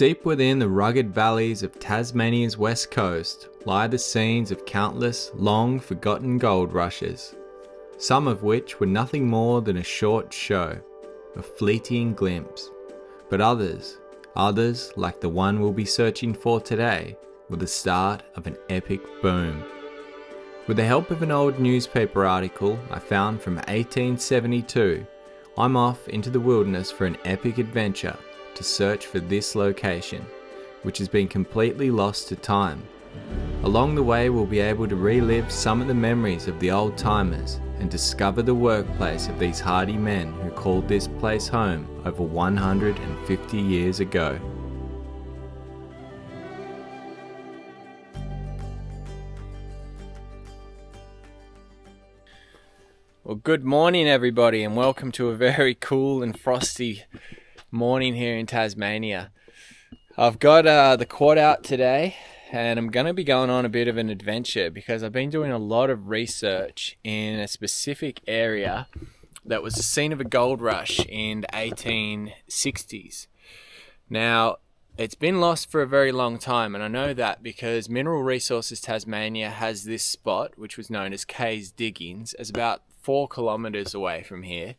Deep within the rugged valleys of Tasmania's west coast lie the scenes of countless long-forgotten gold rushes, some of which were nothing more than a short show, a fleeting glimpse, but others like the one we'll be searching for today, were the start of an epic boom. With the help of an old newspaper article I found from 1872, I'm off into the wilderness for an epic adventure to search for this location, which has been completely lost to time. Along the way, we'll be able to relive some of the memories of the old timers and discover the workplace of these hardy men who called this place home over 150 years ago. Well, good morning everybody, and welcome to a very cool and frosty morning here in Tasmania. I've got the quad out today, and I'm going to be going on a bit of an adventure because I've been doing a lot of research in a specific area that was the scene of a gold rush in the 1860s. Now, it's been lost for a very long time, and I know that because Mineral Resources Tasmania has this spot, which was known as Kay's Diggings, as about 4 kilometres away from here.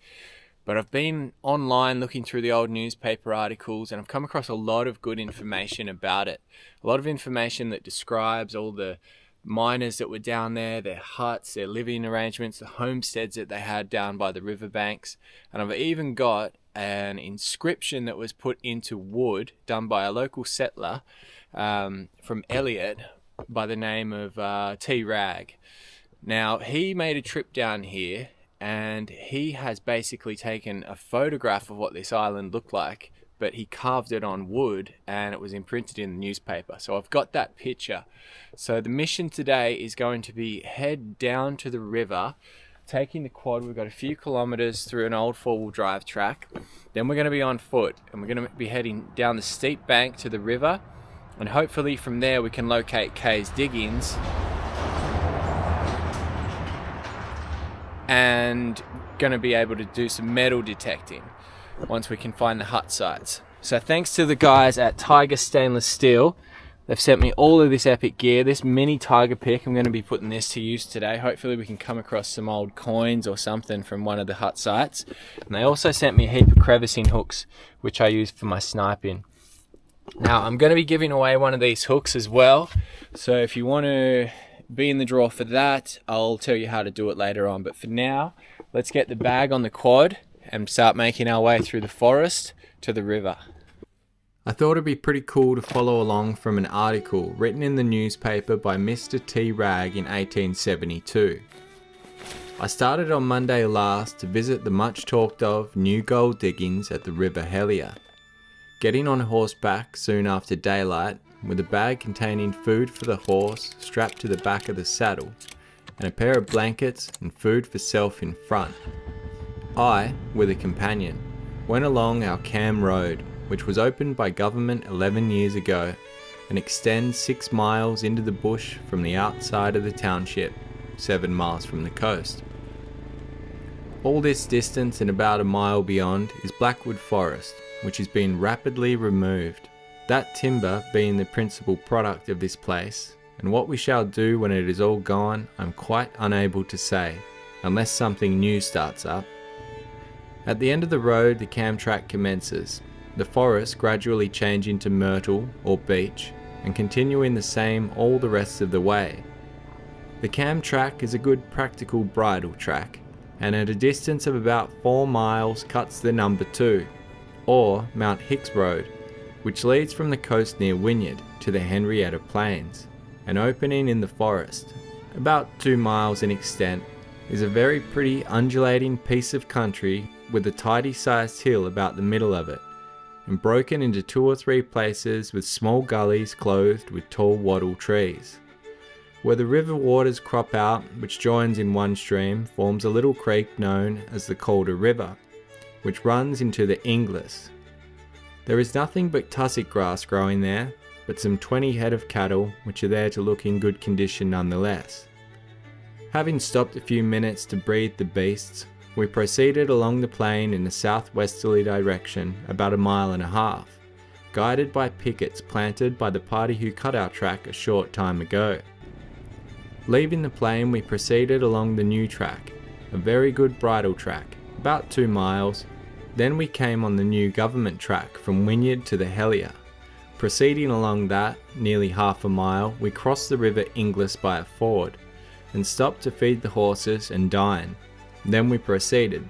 But I've been online looking through the old newspaper articles, and I've come across a lot of good information about it. A lot of information that describes all the miners that were down there, their huts, their living arrangements, the homesteads that they had down by the riverbanks. And I've even got an inscription that was put into wood, done by a local settler from Elliot by the name of T. Rag. Now, he made a trip down here, and he has basically taken a photograph of what this island looked like, but he carved it on wood and it was imprinted in the newspaper. So I've got that picture. So the mission today is going to be head down to the river, taking the quad. We've got a few kilometers through an old 4-wheel drive track. Then we're going to be on foot, and we're going to be heading down the steep bank to the river, and hopefully from there we can locate Kay's Diggings and going to be able to do some metal detecting once we can find the hut sites. So thanks to the guys at Tiger Stainless Steel, they've sent me all of this epic gear. This mini Tiger pick, I'm going to be putting this to use today. Hopefully we can come across some old coins or something from one of the hut sites. And they also sent me a heap of crevicing hooks, which I use for my sniping. Now I'm going to be giving away one of these hooks as well, so if you want to be in the draw for that, I'll tell you how to do it later on. But for now, let's get the bag on the quad and start making our way through the forest to the river. I thought it'd be pretty cool to follow along from an article written in the newspaper by Mr. T. Rag in 1872. I started on Monday last to visit the much talked of new gold diggings at the River Hellier. Getting on horseback soon after daylight, with a bag containing food for the horse strapped to the back of the saddle, and a pair of blankets and food for self in front, I, with a companion, went along our Cam Road, which was opened by government 11 years ago and extends 6 miles into the bush from the outside of the township, 7 miles from the coast. All this distance and about a mile beyond is Blackwood Forest, which has been rapidly removed. That timber being the principal product of this place, and what we shall do when it is all gone, I'm quite unable to say, unless something new starts up. At the end of the road, the cam track commences, the forest gradually changing to myrtle or beech, and continuing the same all the rest of the way. The cam track is a good practical bridle track, and at a distance of about 4 miles cuts the number 2, or Mount Hicks Road, which leads from the coast near Wynyard to the Henrietta Plains. An opening in the forest, about 2 miles in extent, is a very pretty undulating piece of country with a tidy sized hill about the middle of it, and broken into 2 or 3 places with small gullies clothed with tall wattle trees. Where the river waters crop out, which joins in one stream, forms a little creek known as the Calder River, which runs into the Inglis. There is nothing but tussock grass growing there, but some 20 head of cattle which are there to look in good condition nonetheless. Having stopped a few minutes to breathe the beasts, we proceeded along the plain in a southwesterly direction about 1.5 miles, guided by pickets planted by the party who cut our track a short time ago. Leaving the plain, we proceeded along the new track, a very good bridle track, about 2 miles. Then we came on the new government track from Wynyard to the Helier. Proceeding along that, nearly half a mile, we crossed the river Inglis by a ford, and stopped to feed the horses and dine. Then we proceeded.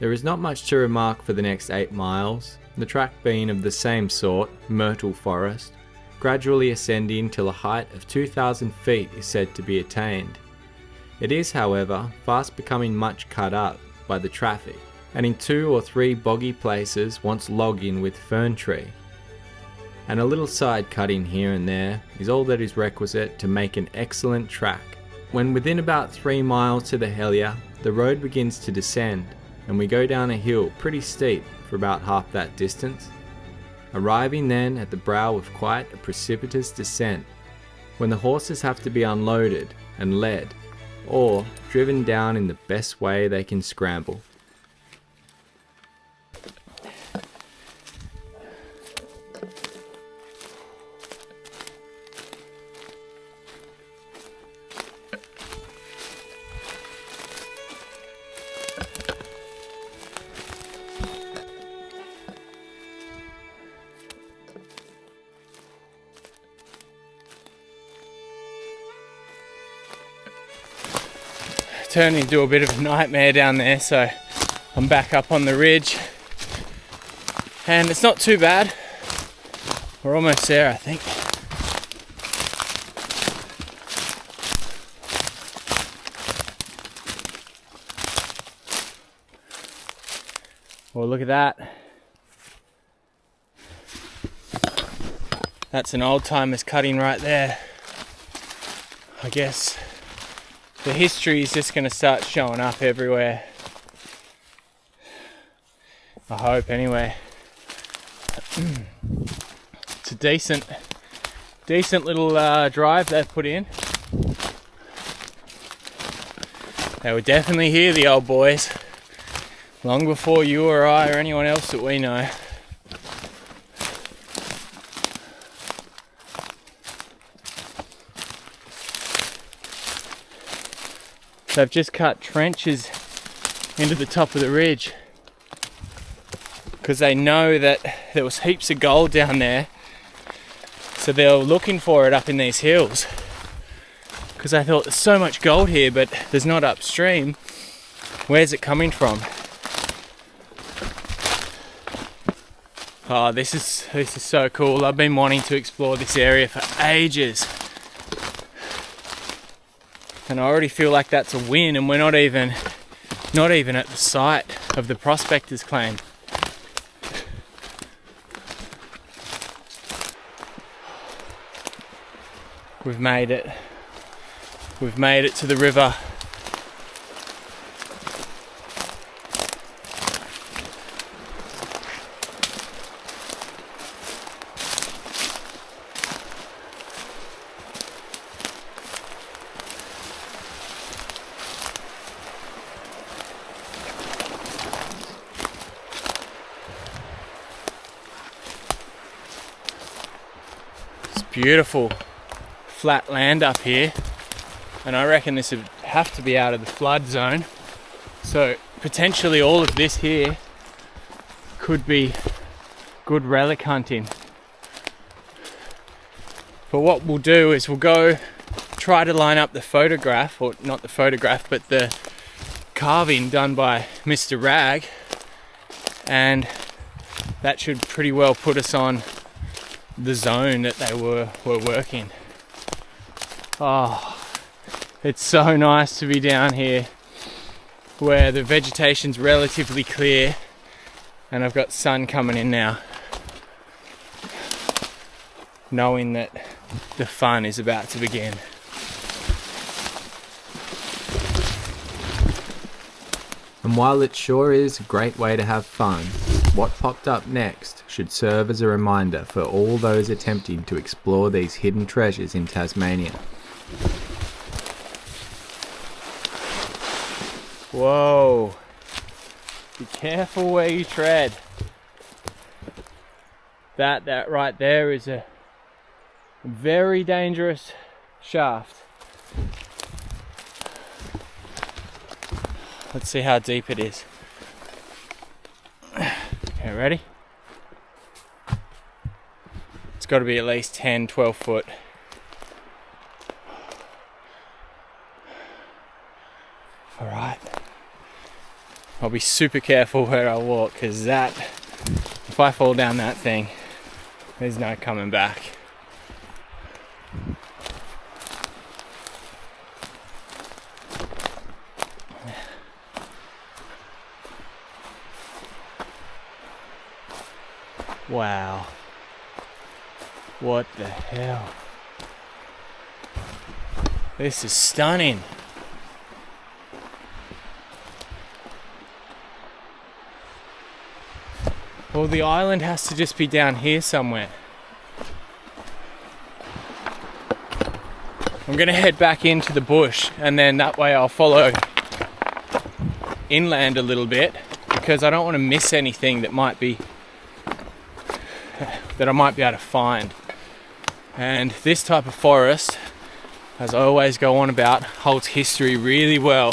There is not much to remark for the next 8 miles, the track being of the same sort, myrtle forest, gradually ascending till a height of 2,000 feet is said to be attained. It is, however, fast becoming much cut up by the traffic, and in 2 or 3 boggy places wants logging with fern tree. And a little side cutting here and there is all that is requisite to make an excellent track. When within about 3 miles to the Helier, the road begins to descend, and we go down a hill pretty steep for about half that distance, arriving then at the brow of quite a precipitous descent, when the horses have to be unloaded and led, or driven down in the best way they can scramble. Turned into a bit of a nightmare down there, so I'm back up on the ridge and it's not too bad. We're almost there, I think. Well, look at that. That's an old timer's cutting right there. I guess the history is just going to start showing up everywhere. I hope, anyway. It's a decent little drive they've put in. They were definitely here, the old boys, long before you or I or anyone else that we know. They've just cut trenches into the top of the ridge because they know that there was heaps of gold down there, so they were looking for it up in these hills because I thought there's so much gold here but there's not upstream. Where's it coming from? Oh, this is so cool. I've been wanting to explore this area for ages. And I already feel like that's a win, and we're not even at the site of the prospector's claim. We've made it. We've made it to the river. Beautiful flat land up here, and I reckon this would have to be out of the flood zone, so potentially all of this here could be good relic hunting. But what we'll do is we'll go try to line up the photograph, or not the photograph but the carving done by Mr. Rag, and that should pretty well put us on the zone that they were working. Oh, it's so nice to be down here where the vegetation's relatively clear and I've got sun coming in now, knowing that the fun is about to begin. And while it sure is a great way to have fun, what popped up next should serve as a reminder for all those attempting to explore these hidden treasures in Tasmania. Whoa, be careful where you tread. That right there is a very dangerous shaft. Let's see how deep it is. Okay, ready? It's got to be at least 10, 12 foot. All right. I'll be super careful where I walk, because if I fall down that thing, there's no coming back. Wow. What the hell? This is stunning. Well, the island has to just be down here somewhere. I'm gonna head back into the bush, and then that way I'll follow inland a little bit, because I don't want to miss anything that I might be able to find. And this type of forest, as I always go on about, holds history really well,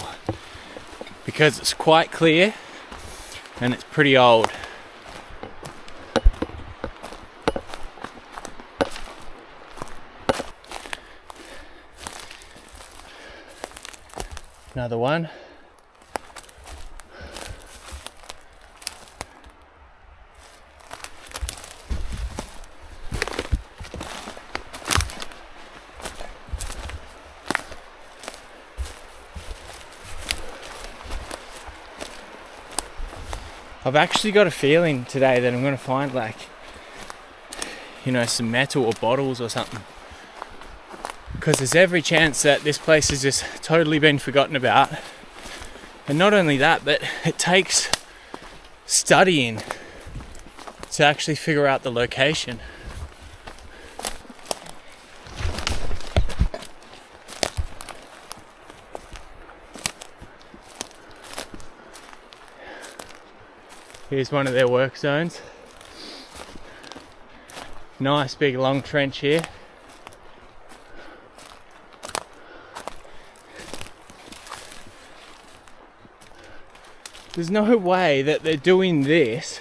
because it's quite clear and it's pretty old. Another one. I've actually got a feeling today that I'm going to find, like, you know, some metal or bottles or something. Because there's every chance that this place has just totally been forgotten about. And not only that, but it takes studying to actually figure out the location. Here's one of their work zones. Nice big long trench here. There's no way that they're doing this,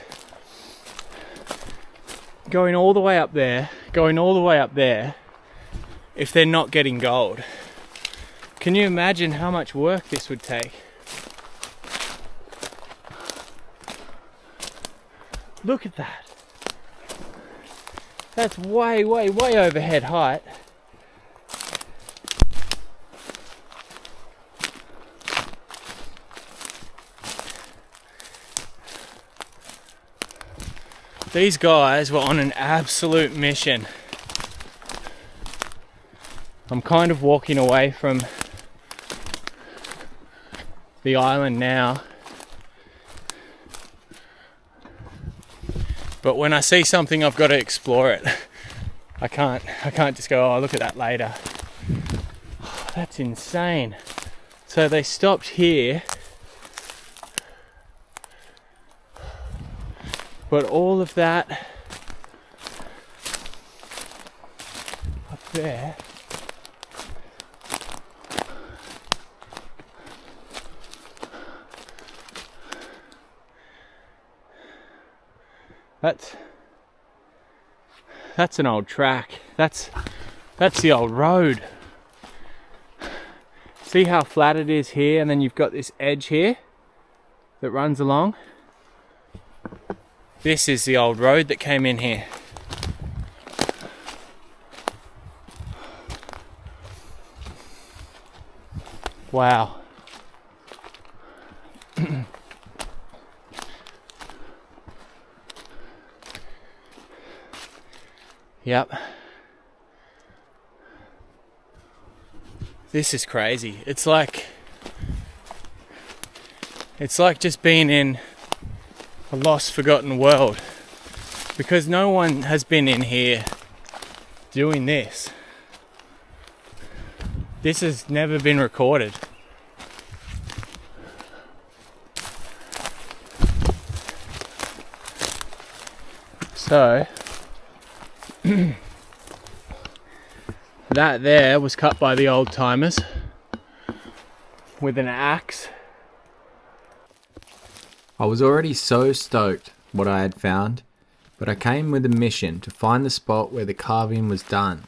going all the way up there, if they're not getting gold. Can you imagine how much work this would take? Look at that. That's way, way, way overhead height. These guys were on an absolute mission. I'm kind of walking away from the island now. But when I see something, I've got to explore it. I can't just go, oh, look at that later. Oh, that's insane. So they stopped here. But all of that up there, that's an old track. That's the old road. See how flat it is here, and then you've got this edge here that runs along. This is the old road that came in here. Wow. Yep. This is crazy. It's like just being in a lost, forgotten world, because no one has been in here doing this. This has never been recorded. So That there was cut by the old timers with an axe. I was already so stoked what I had found, but I came with a mission to find the spot where the carving was done.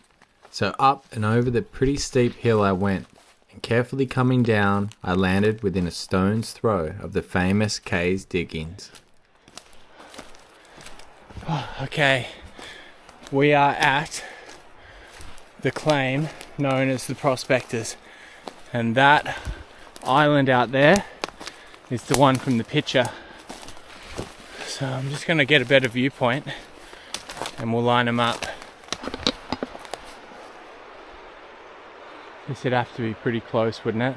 So up and over the pretty steep hill I went, and carefully coming down, I landed within a stone's throw of the famous Kay's diggings. Okay, we are at the claim known as the Prospectors, and that island out there is the one from the picture. So I'm just going to get a better viewpoint and we'll line them up. This would have to be pretty close, wouldn't it?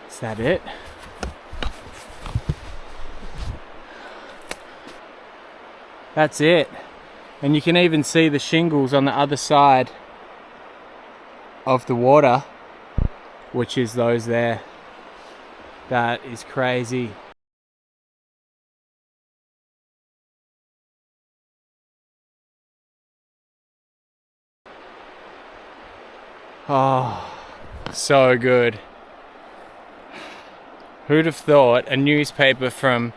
Is that it? That's it. And you can even see the shingles on the other side of the water, which is those there. That is crazy. Oh, so good. Who'd have thought a newspaper from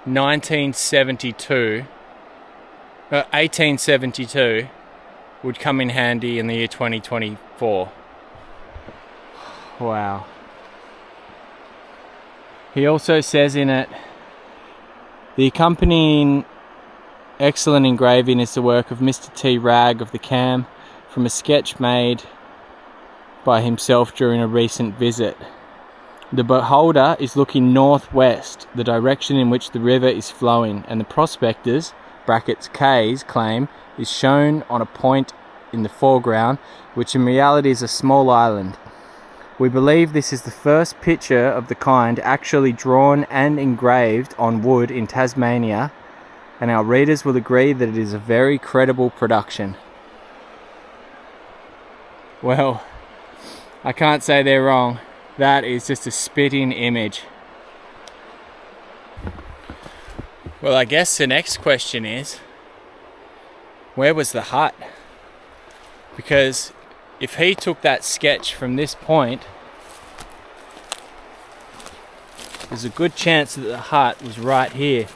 1872 would come in handy in the year 2024. Wow. He also says in it, the accompanying excellent engraving is the work of Mr. T. Ragg of the Cam from a sketch made by himself during a recent visit. The beholder is looking northwest, the direction in which the river is flowing, and the prospectors, brackets K's, claim is shown on a point in the foreground, which in reality is a small island. We believe this is the first picture of the kind actually drawn and engraved on wood in Tasmania, and our readers will agree that it is a very credible production. Well, I can't say they're wrong. That is just a spitting image. Well, I guess the next question is, where was the hut? Because if he took that sketch from this point, there's a good chance that the hut was right here.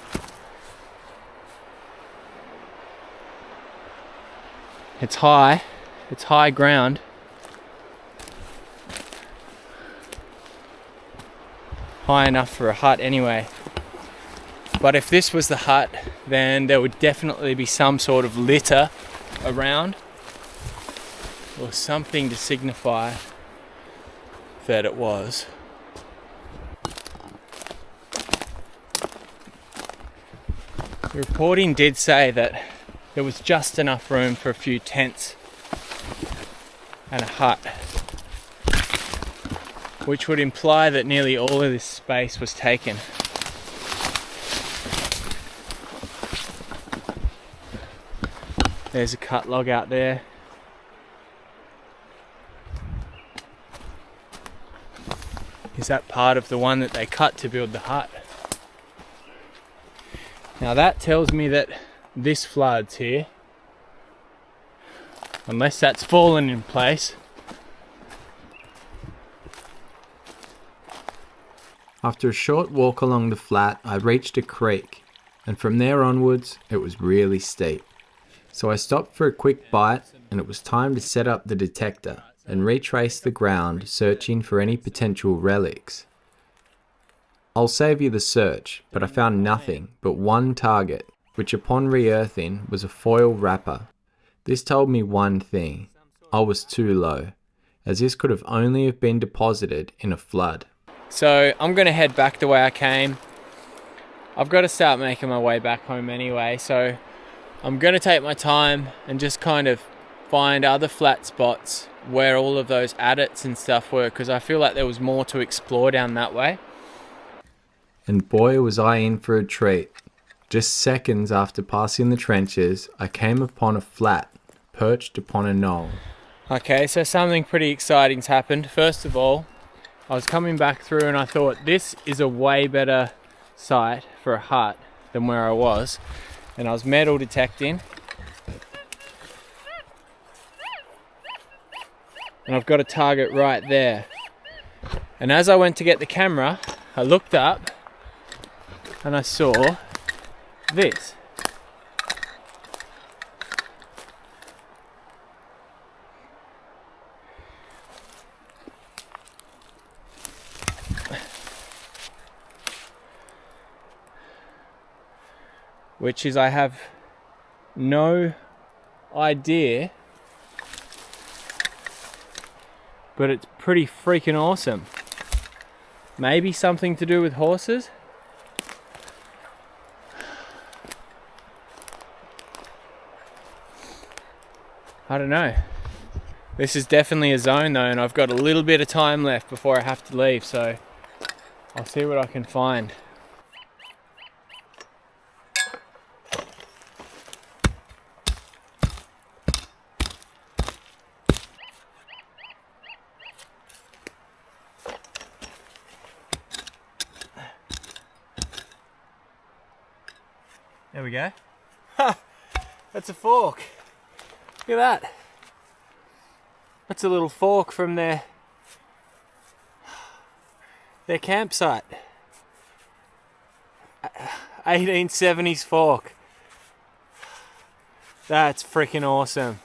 It's high ground. High enough for a hut anyway. But if this was the hut, then there would definitely be some sort of litter around, or something to signify that it was. The reporting did say that there was just enough room for a few tents and a hut, which would imply that nearly all of this space was taken. There's a cut log out there. Is that part of the one that they cut to build the hut? Now that tells me that this floods here, unless that's fallen in place. After a short walk along the flat, I reached a creek, and from there onwards, it was really steep. So I stopped for a quick bite, and it was time to set up the detector and retrace the ground, searching for any potential relics. I'll save you the search, but I found nothing but one target, which upon re-earthing was a foil wrapper. This told me one thing: I was too low, as this could have only have been deposited in a flood. So I'm going to head back the way I came. I've got to start making my way back home anyway, so I'm going to take my time and just kind of find other flat spots where all of those adits and stuff were, because I feel like there was more to explore down that way. And boy was I in for a treat. Just seconds after passing the trenches, I came upon a flat perched upon a knoll. Okay, so something pretty exciting's happened. First of all, I was coming back through and I thought this is a way better site for a hut than where I was. And I was metal detecting. And I've got a target right there. And as I went to get the camera, I looked up and I saw this. Which is, I have no idea, but it's pretty freaking awesome. Maybe something to do with horses? I don't know. This is definitely a zone though, and I've got a little bit of time left before I have to leave, so I'll see what I can find. There we go. Ha! That's a fork. Look at that. That's a little fork from their campsite. 1870s fork. That's freaking awesome.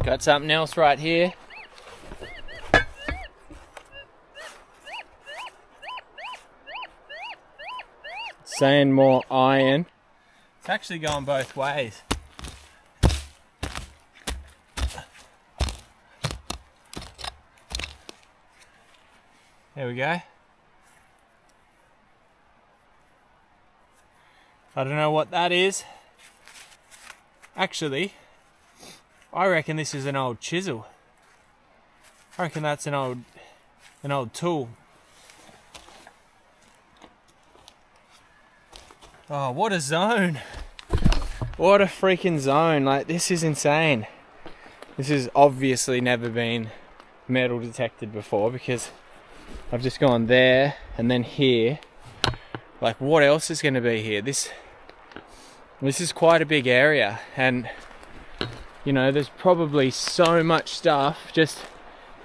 Got something else right here. Saying more iron. It's actually going both ways. There we go. I don't know what that is. Actually, I reckon this is an old chisel. I reckon that's an old tool. Oh, what a zone. What a freaking zone. Like, this is insane. This has obviously never been metal detected before, because I've just gone there and then here. Like, what else is going to be here? This is quite a big area, and you know, there's probably so much stuff just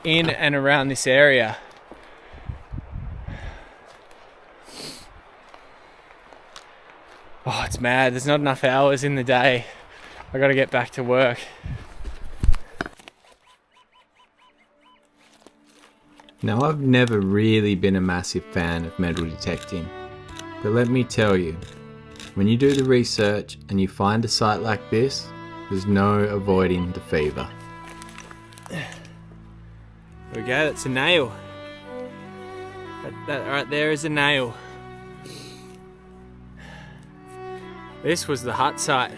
in and around this area. Oh, it's mad. There's not enough hours in the day. I gotta get back to work. Now, I've never really been a massive fan of metal detecting, but let me tell you, when you do the research and you find a site like this, there's no avoiding the fever. There we go, that's a nail. That right there is a nail. This was the hut site.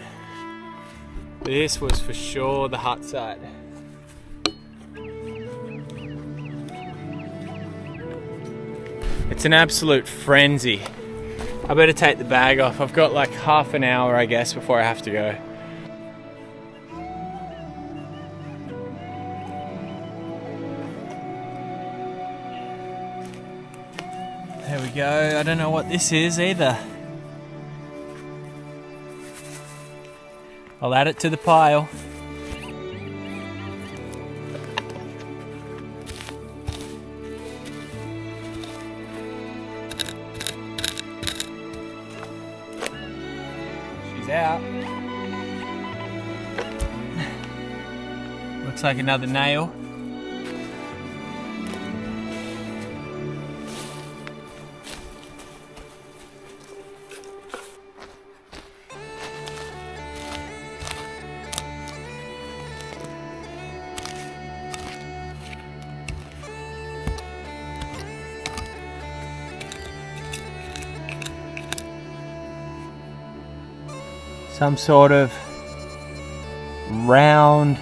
This was for sure the hut site. It's an absolute frenzy. I better take the bag off. I've got like half an hour, I guess, before I have to go. There we go. I don't know what this is either. I'll add it to the pile. She's out. Looks like another nail. some sort of round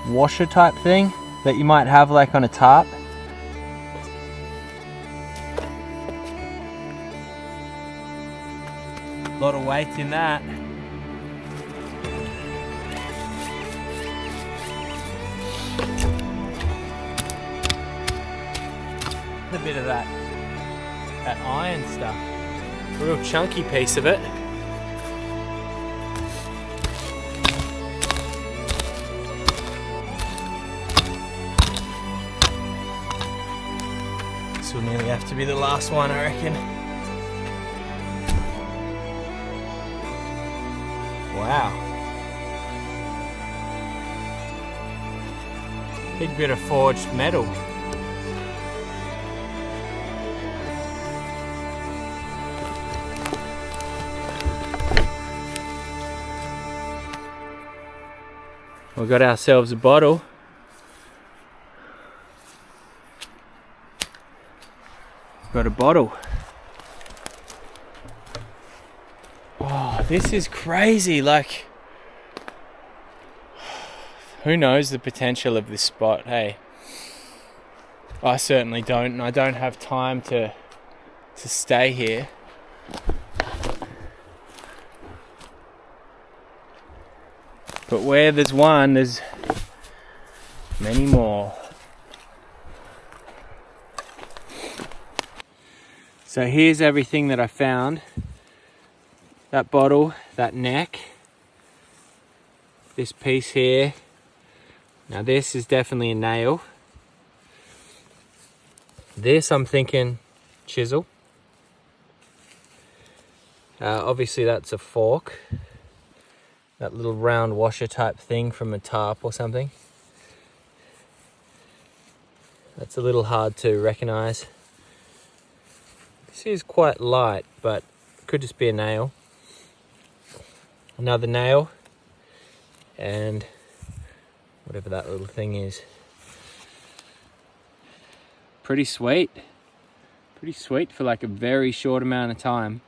washer type thing that you might have like on a tarp. A lot of weight in that. A bit of that iron stuff. A real chunky piece of it. This will nearly have to be the last one, I reckon. Wow. Big bit of forged metal. We got ourselves a bottle. Got a bottle. Oh, this is crazy. Like, who knows the potential of this spot, hey? I certainly don't, and I don't have time to stay here. But where there's one, there's many more. So here's everything that I found. That bottle, that neck, this piece here. Now this is definitely a nail. This I'm thinking chisel. Obviously that's a fork. That little round washer type thing from a tarp or something. That's a little hard to recognize. This is quite light, but could just be a nail. Another nail, and whatever that little thing is. Pretty sweet. Pretty sweet for like a very short amount of time.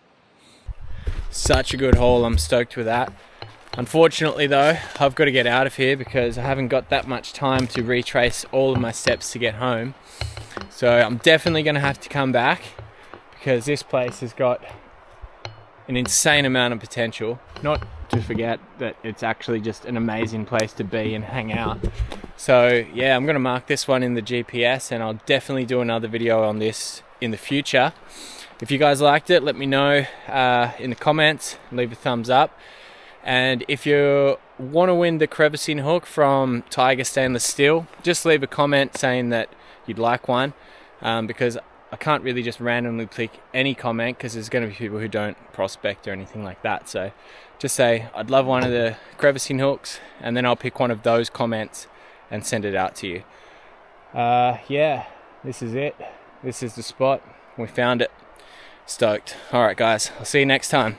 Such a good haul, I'm stoked with that. Unfortunately though, I've got to get out of here because I haven't got that much time to retrace all of my steps to get home. So I'm definitely going to have to come back because this place has got an insane amount of potential. Not to forget that it's actually just an amazing place to be and hang out. So yeah, I'm going to mark this one in the GPS, and I'll definitely do another video on this in the future. If you guys liked it, let me know in the comments, leave a thumbs up. And if you want to win the crevicing hook from Tiger Stainless Steel, just leave a comment saying that you'd like one, because I can't really just randomly click any comment because there's going to be people who don't prospect or anything like that. So just say, I'd love one of the crevicing hooks, and then I'll pick one of those comments and send it out to you. Yeah, this is it. This is the spot. We found it. Stoked. Alright guys, I'll see you next time.